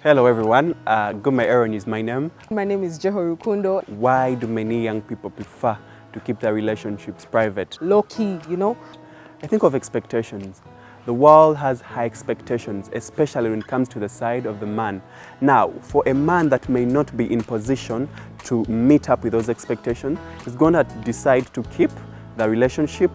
Hello everyone, Guma Aaron is my name. My name is Jehoru Kundo. Why do many young people prefer to keep their relationships private? Low key, you know? I think of expectations. The world has high expectations, especially when it comes to the side of the man. Now, for a man that may not be in position to meet up with those expectations, is going to decide to keep the relationship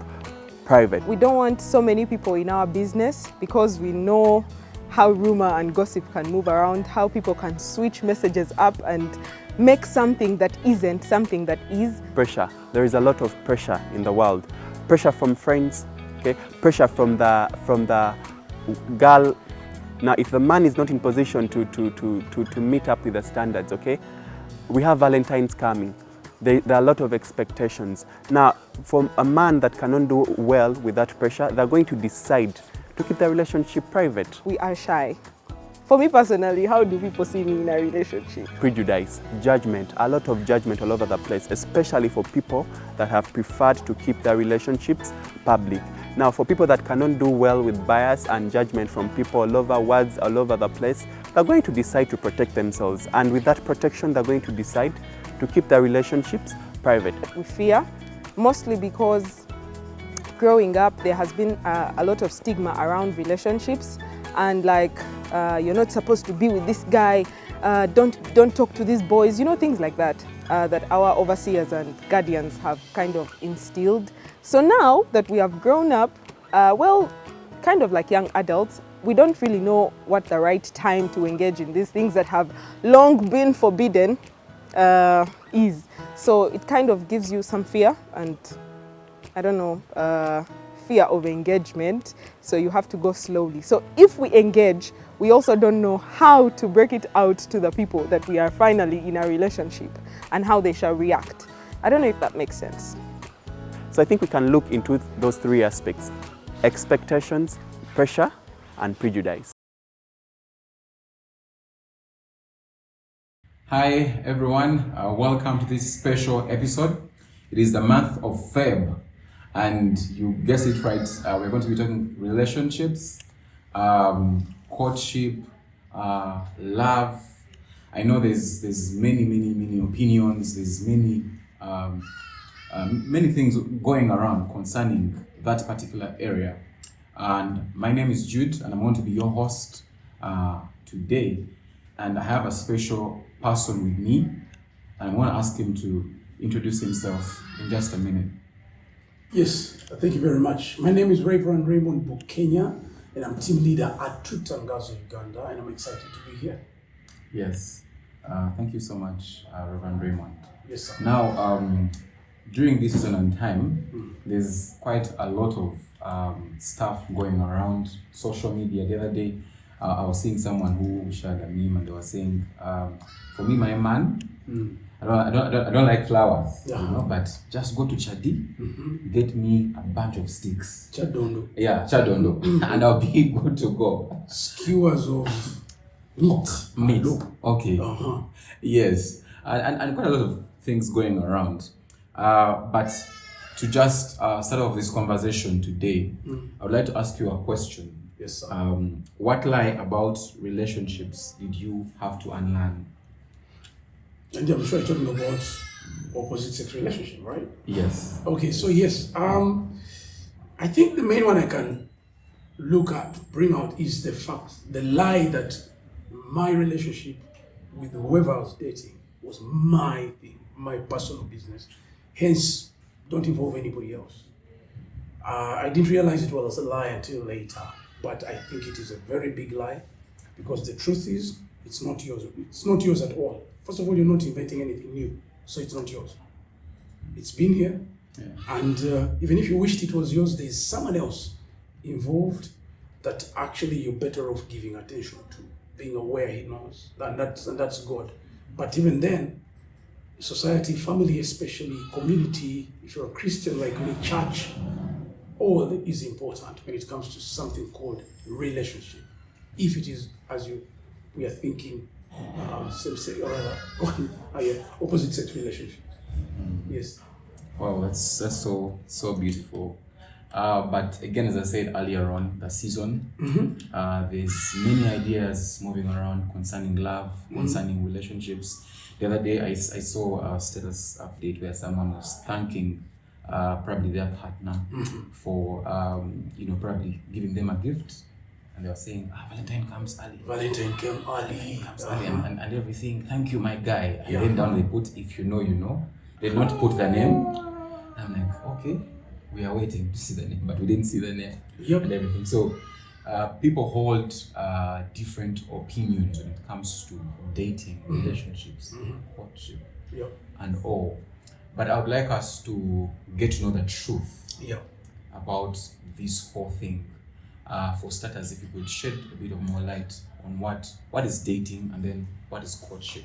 private. We don't want so many people in our business because we know how rumor and gossip can move around, how people can switch messages up and make something that isn't something that is. Pressure. There is a lot of pressure in the world. Pressure from friends, okay? Pressure from the girl. Now, if the man is not in position to meet up with the standards, okay? We have Valentine's coming. There are a lot of expectations. Now, for a man that cannot do well with that pressure, they're going to decide to keep their relationship private. We are shy. For me personally, how do people see me in a relationship? Prejudice, judgment, a lot of judgment all over the place, especially for people that have preferred to keep their relationships public. Now, for people that cannot do well with bias and judgment from people all over, words all over the place, they're going to decide to protect themselves. And with that protection, they're going to decide to keep their relationships private. We fear, mostly because growing up, there has been a lot of stigma around relationships, and like you're not supposed to be with this guy, don't talk to these boys, you know, things like that, that our overseers and guardians have kind of instilled. So now that we have grown up, well, kind of like young adults, we don't really know what the right time to engage in these things that have long been forbidden is. So it kind of gives you some fear and I don't know, fear of engagement, so you have to go slowly. So if we engage, we also don't know how to break it out to the people that we are finally in a relationship and how they shall react. I don't know if that makes sense. So I think we can look into those three aspects: expectations, pressure, and prejudice. Hi everyone, welcome to this special episode. It is the month of Feb. And you guessed it right, we're going to be talking relationships, courtship, love. I know there's many opinions, there's many things going around concerning that particular area. And my name is Jude, and I'm going to be your host today. And I have a special person with me, and I want to ask him to introduce himself in just a minute. Yes, thank you very much. My name is Reverend Raymond Bukenya, and I'm team leader at Tangazo, Uganda, and I'm excited to be here. Yes, thank you so much, Reverend Raymond. Yes, sir. Now, during this season and time, there's quite a lot of stuff going around social media. The other day, I was seeing someone who shared a meme, and they were saying, "For me, my man, I don't like flowers, you know, but just go to Chadi, get me a bunch of sticks. Chadondo. Yeah, Chadondo, and I'll be good to go. Skewers of meat. Okay. Yes, and quite a lot of things going around. But to just start off this conversation today, I would like to ask you a question. Yes, sir. What lie about relationships did you have to unlearn? And I'm sure you're talking about opposite sex relationship, right? Yes. Okay, so yes, I think the main one I can bring out is the lie that my relationship with whoever I was dating was my thing, my personal business. Hence, don't involve anybody else. I didn't realize it was a lie until later, but I think it is a very big lie, because the truth is, it's not yours. It's not yours at all. First of all, you're not inventing anything new, so it's not yours. It's been here, and even if you wished it was yours, there's someone else involved that actually you're better off giving attention to, being aware he knows, and that's God. But even then, society, family especially, community, if you're a Christian like me, church, all is important when it comes to something called relationship. If it is, as we are thinking, same-sex, or rather, opposite-sex relationship. Yes. Wow, that's so beautiful. But again, as I said earlier on, the season, there's many ideas moving around concerning love, concerning relationships. The other day, I saw a status update where someone was thanking probably their partner for, probably giving them a gift. And they were saying, Valentine comes early. Valentine came early. Comes early and everything. Thank you, my guy. And then down they put, if you know, you know. They did not put the name. I'm like, okay, we are waiting to see the name, but we didn't see the name and everything. So people hold different opinions when it comes to dating, relationships, courtship, and all. But I would like us to get to know the truth about this whole thing. For starters, if you could shed a bit of more light on what is dating and then what is courtship.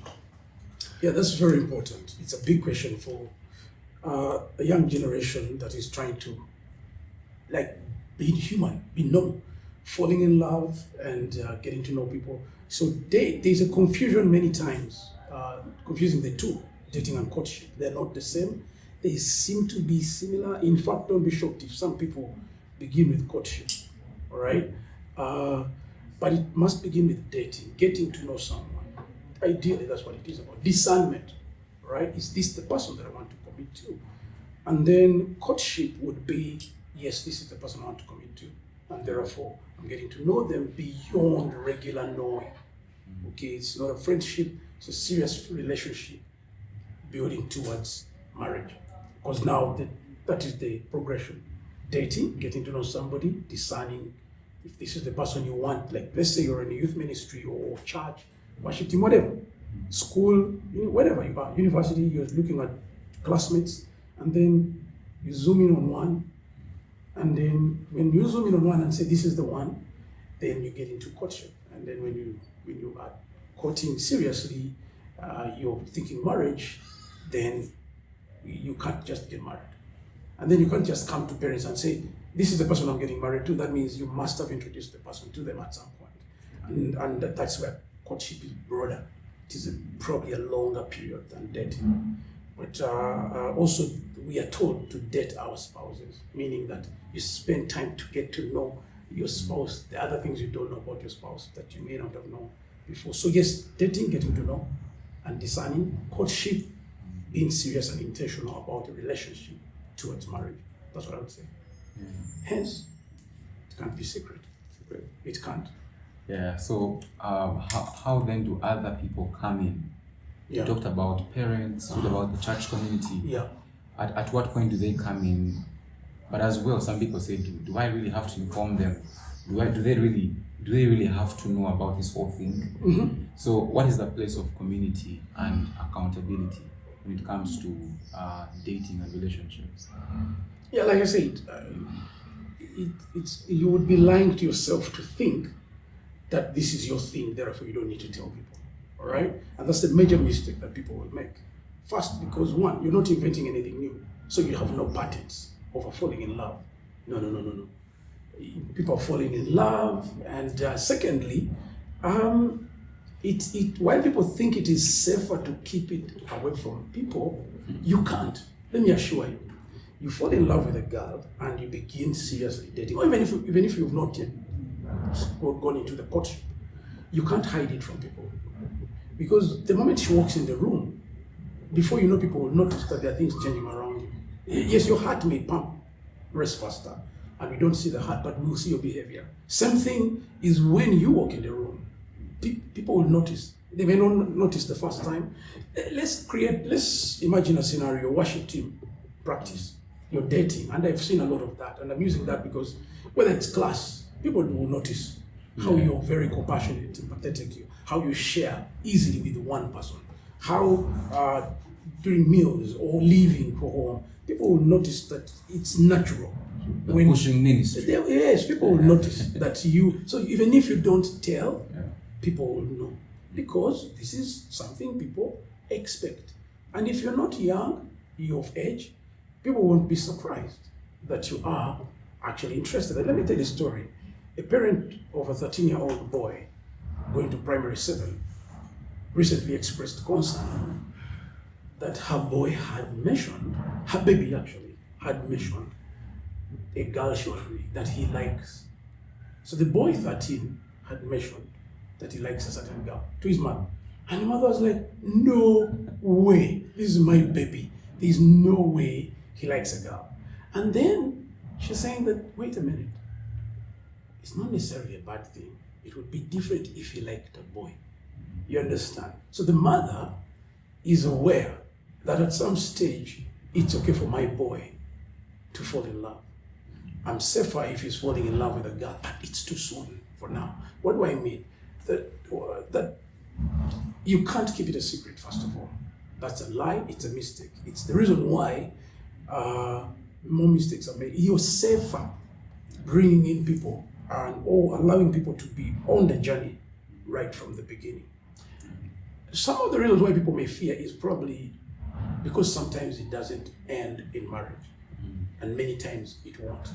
Yeah, that's very important. It's a big question for a young generation that is trying to, be human, be known, falling in love and getting to know people. So there's a confusion many times, confusing the two, dating and courtship. They're not the same. They seem to be similar. In fact, don't be shocked if some people begin with courtship, all right? But it must begin with dating, getting to know someone. Ideally, that's what it is about. Discernment, right? Is this the person that I want to commit to? And then courtship would be, yes, this is the person I want to commit to. And therefore, I'm getting to know them beyond regular knowing. Okay, it's not a friendship, it's a serious relationship building towards marriage. Because now that is the progression. Dating, getting to know somebody, discerning if this is the person you want. Like, let's say you're in a youth ministry or church, worship team, whatever, school, whatever you are, university, you're looking at classmates, and then you zoom in on one, and then when you zoom in on one and say this is the one, then you get into courtship. And then when you are courting seriously, you're thinking marriage, then you can't just get married. And then you can't just come to parents and say, this is the person I'm getting married to. That means you must have introduced the person to them at some point. And that's where courtship is broader. It is probably a longer period than dating. But also, we are told to date our spouses, meaning that you spend time to get to know your spouse, the other things you don't know about your spouse that you may not have known before. So yes, dating, getting to know, and discerning. Courtship, being serious and intentional about a relationship towards marriage. That's what I would say. Hence, it can't be secret. It can't. Yeah, so how then do other people come in? You talked about parents, you talked about the church community. Yeah. At what point do they come in? But as well, some people say, do I really have to inform them? Do they really have to know about this whole thing? So what is the place of community and accountability when it comes to dating and relationships? Yeah, like I said, you would be lying to yourself to think that this is your thing, therefore you don't need to tell people, all right? And that's the major mistake that people will make. First, because one, you're not inventing anything new, so you have no patterns of falling in love. No. People are falling in love, and secondly, while people think it is safer to keep it away from people, you can't. Let me assure you. You fall in love with a girl and you begin seriously dating, or even if you've not yet gone into the courtship, you can't hide it from people. Because the moment she walks in the room, before you know, people will notice that there are things changing around you. Yes, your heart may pump, race faster, and we don't see the heart, but we will see your behavior. Same thing is when you walk in the room. People will notice. They may not notice the first time. Let's imagine a scenario, worship team practice. You're dating, and I've seen a lot of that, and I'm using that because whether it's class, people will notice how you're very compassionate, empathetic, how you share easily with one person, how during meals or leaving for home, people will notice that it's natural. When pushing ministry. Yes, people will notice that you, so even if you don't tell, people will know, because this is something people expect. And if you're not young, you're of age, people won't be surprised that you are actually interested. And let me tell you a story. A parent of a 13-year-old boy going to primary 7 recently expressed concern that her boy had mentioned, her baby actually had mentioned a girl shortly that he likes. So the boy 13 had mentioned that he likes a certain girl to his mother. And the mother was like, no way, this is my baby. There's no way he likes a girl. And then she's saying that, wait a minute, it's not necessarily a bad thing. It would be different if he liked a boy. You understand? So the mother is aware that at some stage, it's okay for my boy to fall in love. I'm safer if he's falling in love with a girl, but it's too soon for now. What do I mean? That you can't keep it a secret, first of all. That's a lie, it's a mistake. It's the reason why more mistakes are made. You're safer bringing in people or allowing people to be on the journey right from the beginning. Some of the reasons why people may fear is probably because sometimes it doesn't end in marriage, and many times it won't.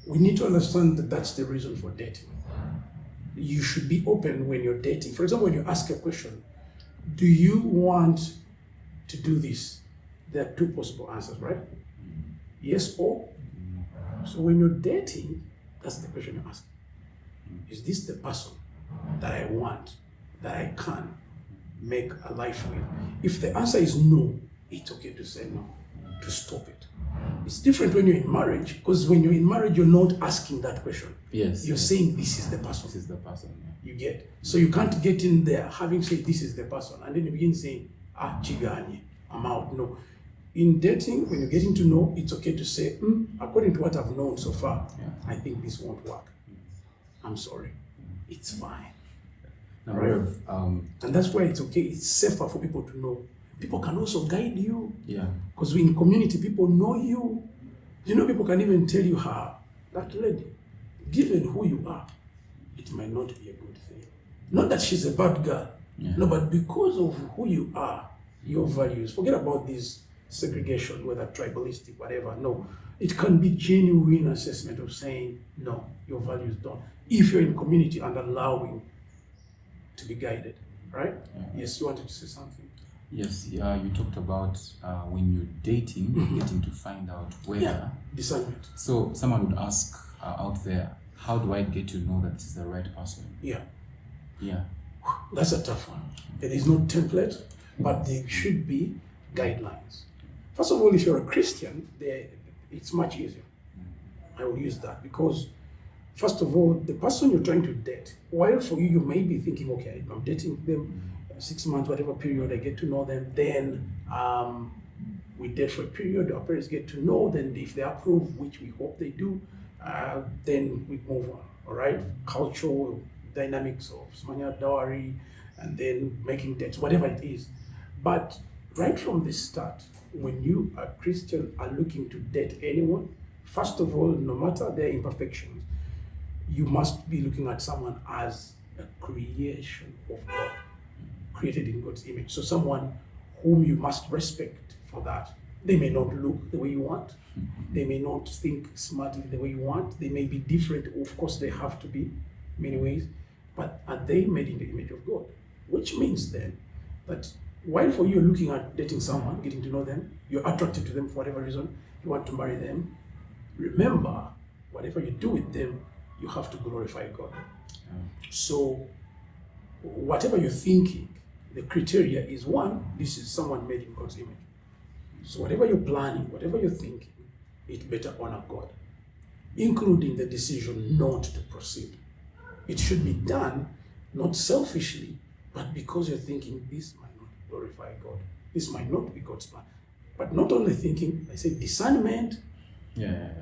We need to understand that that's the reason for dating. You should be open when you're dating. For example, when you ask a question, do you want to do this? There are two possible answers, right? Yes or no. So when you're dating, that's the question you ask. Is this the person that I want, that I can make a life with? If the answer is no, it's okay to say no, to stop it. It's different when you're in marriage, because when you're in marriage, you're not asking that question. Yes. You're saying this is the person. This is the person. Yeah. You get. So you can't get in there having said this is the person, and then you begin saying, chigani, I'm out. No. In dating, when you're getting to know, it's okay to say, according to what I've known so far, I think this won't work. I'm sorry. It's fine. Now, right? And that's why it's okay. It's safer for people to know. People can also guide you. Yeah. Because in community, people know you. You know, people can even tell you that lady, given who you are, it might not be a good thing. Not that she's a bad girl. Yeah. No, but because of who you are, your values, forget about this segregation, whether tribalistic, whatever. No, it can be genuine assessment of saying, no, your values don't. If you're in community and allowing to be guided, right? Yeah. Yes, you wanted to say something. Yes, you talked about when you're dating, getting to find out whether. Discernment. So someone would ask out there, how do I get to know that it's the right person? Yeah. Yeah. That's a tough one. There is no template, but there should be guidelines. First of all, if you're a Christian, it's much easier. I will use that because, first of all, the person you're trying to date, while for you, you may be thinking, okay, I'm dating them 6 months, whatever period, I get to know them, then we date for a period, our parents get to know, then if they approve, which we hope they do, then we move on, all right? Cultural dynamics of smanya dowry, and then making dates, whatever it is. But right from the start, when you, a Christian, are looking to date anyone, first of all, no matter their imperfections, you must be looking at someone as a creation of God, created in God's image. So someone whom you must respect for that. They may not look the way you want. They may not think smartly the way you want. They may be different. Of course, they have to be in many ways. But are they made in the image of God? Which means then that while for you looking at dating someone, getting to know them, you're attracted to them for whatever reason, you want to marry them, remember, whatever you do with them, you have to glorify God. So whatever you're thinking, the criteria is one, this is someone made in God's image. So whatever you're planning, whatever you're thinking, it better honor God, including the decision not to proceed. It should be done not selfishly, but because you're thinking this might not glorify God. This might not be God's plan. But not only thinking, I say discernment.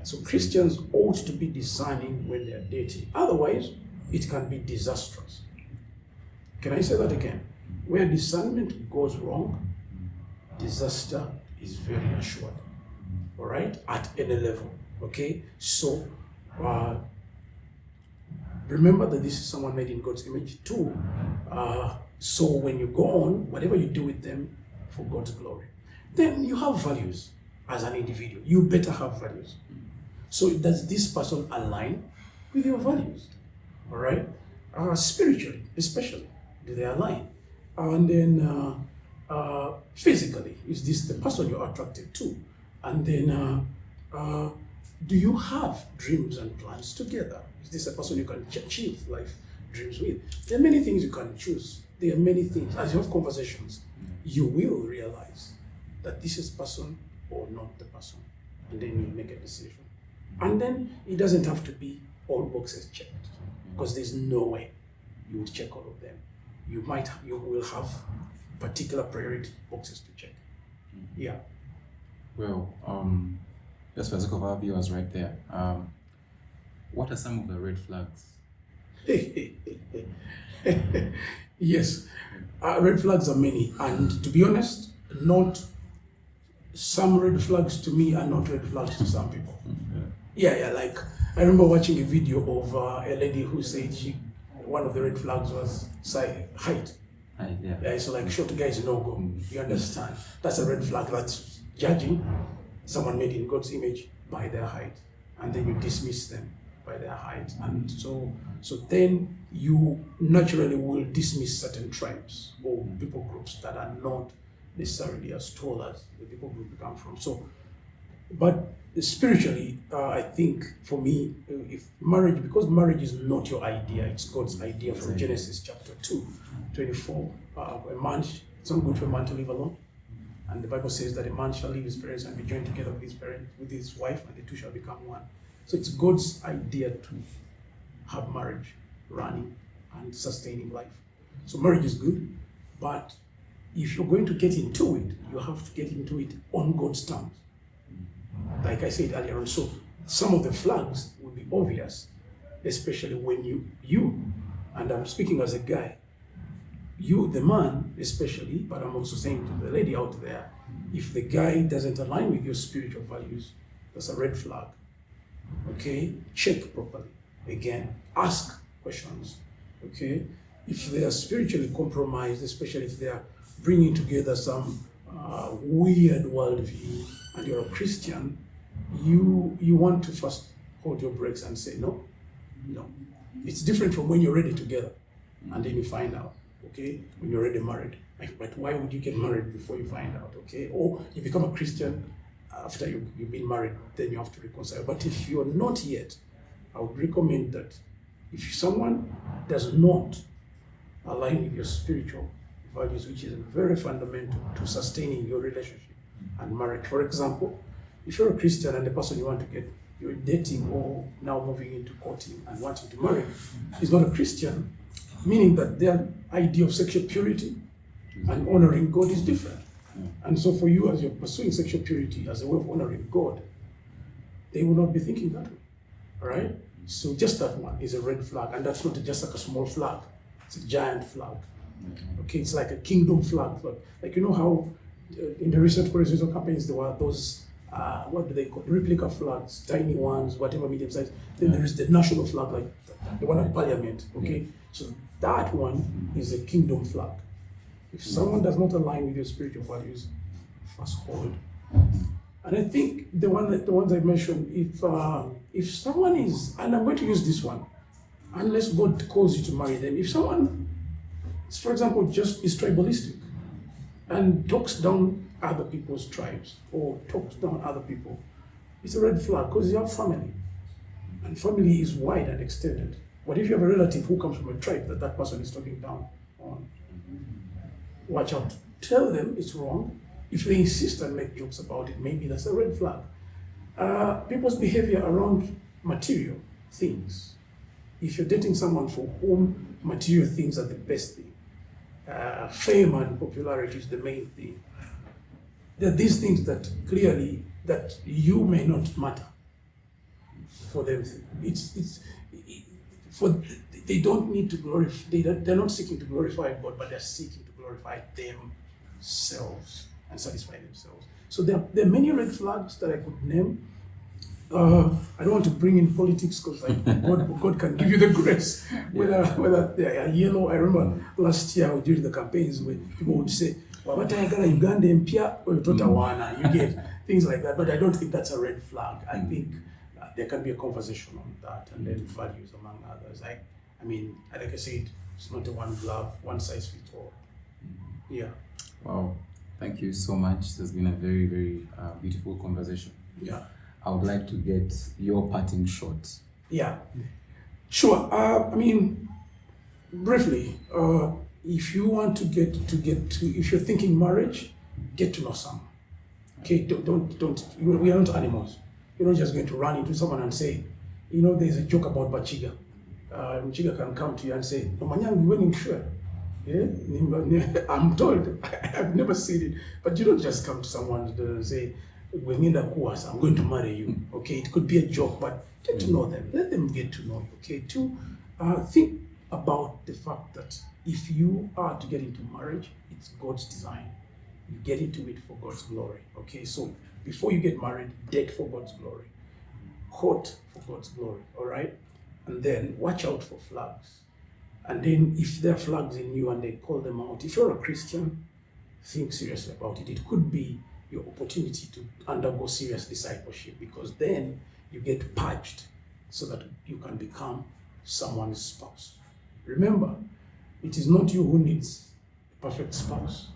So Christians ought to be discerning when they're dating. Otherwise, it can be disastrous. Can I say that again? Where discernment goes wrong, disaster is very assured. All right? At any level. Okay? So, remember that this is someone made in God's image too. So when you go on, whatever you do with them, for God's glory. Then you have values as an individual. You better have values. So does this person align with your values? All right? Spiritually, especially, do they align? And then physically, is this the person you're attracted to? And then do you have dreams and plans together? Is this a person you can achieve life dreams with? There are many things you can choose. There are many things. As you have conversations, you will realize that this is person or not the person. And then you make a decision. And then it doesn't have to be all boxes checked, because there's no way you would check all of them. You will have particular priority boxes to check. Yeah. Well, just for the sake of our viewers right there, what are some of the red flags? Yes, red flags are many, and to be honest, not some red flags to me are not red flags to some people. Yeah, like I remember watching a video of a lady who said one of the red flags was height. Yeah, so like short guys no go. You understand? That's a red flag. That's judging someone made in God's image by their height, and then you dismiss them by their height, and so then you naturally will dismiss certain tribes or people groups that are not necessarily as tall as the people group you come from. So, but spiritually, I think for me, if marriage, because marriage is not your idea, it's God's idea from Genesis chapter 2:24. A man, it's not good for a man to live alone. And the Bible says that a man shall leave his parents and be joined together with his wife, and the two shall become one. So it's God's idea to have marriage running and sustaining life. So marriage is good, but if you're going to get into it, you have to get into it on God's terms. Like I said earlier on, so some of the flags will be obvious, especially when you, and I'm speaking as a guy, you, the man especially, but I'm also saying to the lady out there, if the guy doesn't align with your spiritual values, that's a red flag. Okay, check properly. Again, ask questions. Okay, if they are spiritually compromised, especially if they are bringing together some weird worldview, and you're a Christian, you want to first hold your brakes and say no. It's different from when you're already together, and then you find out. Okay, when you're already married, but why would you get married before you find out? Okay, or you become a Christian after you've been married, then you have to reconcile. But if you're not yet, I would recommend that if someone does not align with your spiritual values, which is very fundamental to sustaining your relationship and marriage. For example, if you're a Christian and the person you're dating or now moving into courting and wanting to marry is not a Christian, meaning that their idea of sexual purity and honoring God is different. And so for you, as you're pursuing sexual purity as a way of honoring God, they will not be thinking that way. All right? So just that one is a red flag, and that's not just like a small flag. It's a giant flag. Okay, it's like a kingdom flag. Like you know how in the recent presidential campaigns there were those what do they call replica flags, tiny ones, whatever medium size. Then there is the national flag, like the one at Parliament. Okay, so that one is a kingdom flag. If someone does not align with your spiritual values, first hold. And I think the ones I mentioned, if someone is, and I'm going to use this one, unless God calls you to marry them, if someone, for example, just is tribalistic and talks down other people's tribes or talks down other people, it's a red flag, because you have family, and family is wide and extended. But if you have a relative who comes from a tribe that person is talking down on, watch out. Tell them it's wrong. If they insist and make jokes about it, maybe that's a red flag. People's behavior around material things. If you're dating someone for whom material things are the best thing, fame and popularity is the main thing, there are these things that clearly that you may not matter for them. They don't need to glorify. They're not seeking to glorify God, but they're seeking to glorify themselves and satisfy themselves. So there are many red flags that I could name. I don't want to bring in politics because God can give you the grace. Whether they are yellow. I remember last year during the campaigns when people would say, "Well, what I got Uganda Mpia or Totawana," you get things like that. But I don't think that's a red flag. I think there can be a conversation on that, and then values among others. I mean, like I said, it's not a one glove, one size fits all. Yeah. Wow. Thank you so much. This has been a very, very beautiful conversation. Yeah. I would like to get your parting shot. Yeah, sure. Briefly, if you want to if you're thinking marriage, get to know someone. Okay, don't. We are not animals. You're not just going to run into someone and say, there's a joke about Bachiga. Bachiga can come to you and say, "No, Manyangu, when you sure." Yeah, I'm told. I've never seen it, but you don't just come to someone and say, I'm going to marry you. Okay, it could be a joke, but get to know them. Let them get to know you. Okay, to think about the fact that if you are to get into marriage, it's God's design. You get into it for God's glory. Okay, so before you get married, date for God's glory, court for God's glory. All right, and then watch out for flags. And then if there are flags in you and they call them out, if you're a Christian, think seriously about it. It could be your opportunity to undergo serious discipleship, because then you get purged so that you can become someone's spouse. Remember, it is not you who needs a perfect spouse.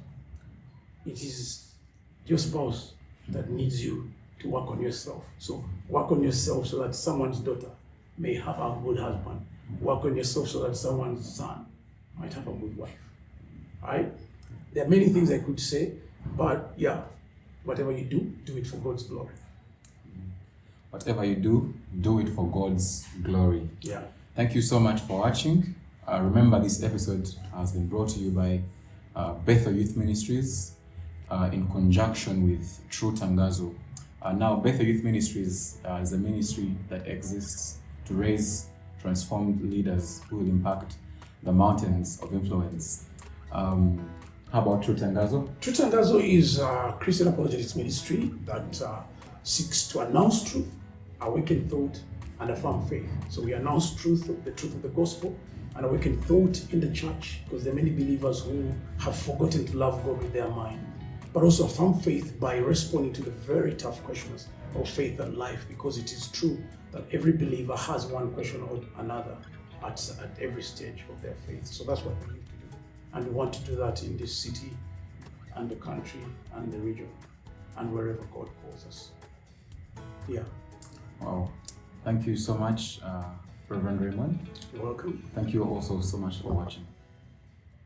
It is your spouse that needs you to work on yourself. So work on yourself so that someone's daughter may have a good husband. Work on yourself so that someone's son might have a good wife. All right? There are many things I could say, but yeah, whatever you do, do it for God's glory. Whatever you do it for God's glory. Yeah. Thank you so much for watching. Remember, this episode has been brought to you by Bethel Youth Ministries in conjunction with True Tangazo. Now, Bethel Youth Ministries is a ministry that exists to raise transformed leaders who will impact the mountains of influence. How about True Tangazo? True Tangazo is a Christian apologetics ministry that seeks to announce truth, awaken thought, and affirm faith. So we announce the truth of the gospel, and awaken thought in the church, because there are many believers who have forgotten to love God with their mind, but also affirm faith by responding to the very tough questions of faith and life, because it is true that every believer has one question or another at every stage of their faith. So that's what we need to do. And we want to do that in this city and the country and the region and wherever God calls us. Yeah. Wow. Thank you so much, Reverend Raymond. You're welcome. Thank you also so much for watching.